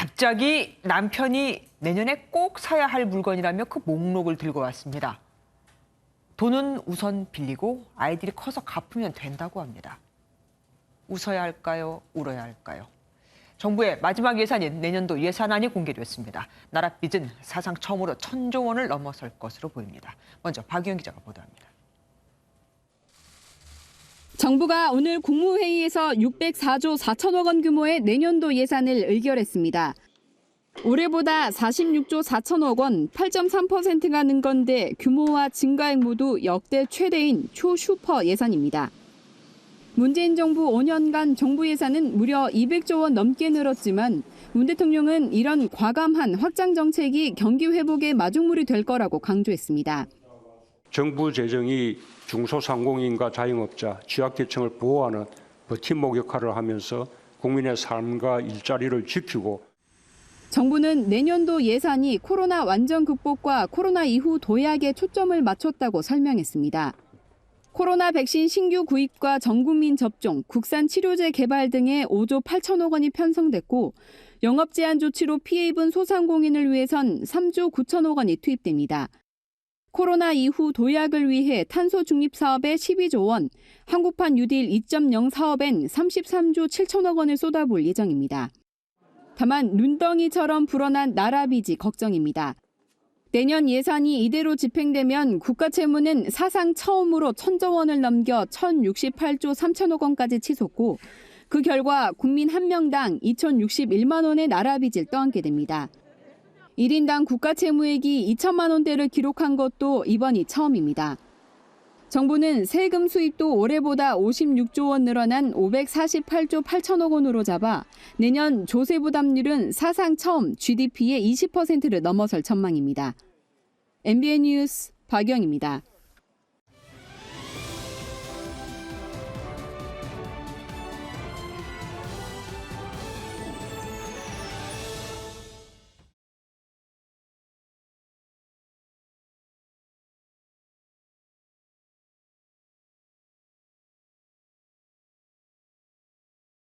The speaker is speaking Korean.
갑자기 남편이 내년에 꼭 사야 할 물건이라며 그 목록을 들고 왔습니다. 돈은 우선 빌리고 아이들이 커서 갚으면 된다고 합니다. 웃어야 할까요? 울어야 할까요? 정부의 마지막 예산인 내년도 예산안이 공개됐습니다. 나라 빚은 사상 처음으로 1,000조 원을 넘어설 것으로 보입니다. 먼저 박유영 기자가 보도합니다. 정부가 오늘 국무회의에서 604조 4천억 원 규모의 내년도 예산을 의결했습니다. 올해보다 46조 4천억 원, 8.3%가 는 건데 규모와 증가액 모두 역대 최대인 초슈퍼 예산입니다. 문재인 정부 5년간 정부 예산은 무려 200조 원 넘게 늘었지만 문 대통령은 이런 과감한 확장 정책이 경기 회복의 마중물이 될 거라고 강조했습니다. 정부 재정이 중소상공인과 자영업자, 취약계층을 보호하는 버팀목 역할을 하면서 국민의 삶과 일자리를 지키고 정부는 내년도 예산이 코로나 완전 극복과 코로나 이후 도약에 초점을 맞췄다고 설명했습니다. 코로나 백신 신규 구입과 전국민 접종, 국산 치료제 개발 등에 5조 8천억 원이 편성됐고 영업 제한 조치로 피해 입은 소상공인을 위해선 3조 9천억 원이 투입됩니다. 코로나 이후 도약을 위해 탄소 중립 사업에 12조 원, 한국판 뉴딜 2.0 사업엔 33조 7천억 원을 쏟아부을 예정입니다. 다만 눈덩이처럼 불어난 나라 빚이 걱정입니다. 내년 예산이 이대로 집행되면 국가 채무는 사상 처음으로 1,000조 원을 넘겨 1,068조 3천억 원까지 치솟고 그 결과 국민 한 명당 2,061만 원의 나라 빚을 떠안게 됩니다. 1인당 국가 채무액이 2천만 원대를 기록한 것도 이번이 처음입니다. 정부는 세금 수입도 올해보다 56조 원 늘어난 548조 8천억 원으로 잡아 내년 조세 부담률은 사상 처음 GDP의 20%를 넘어설 전망입니다. MBN 뉴스 박영입니다.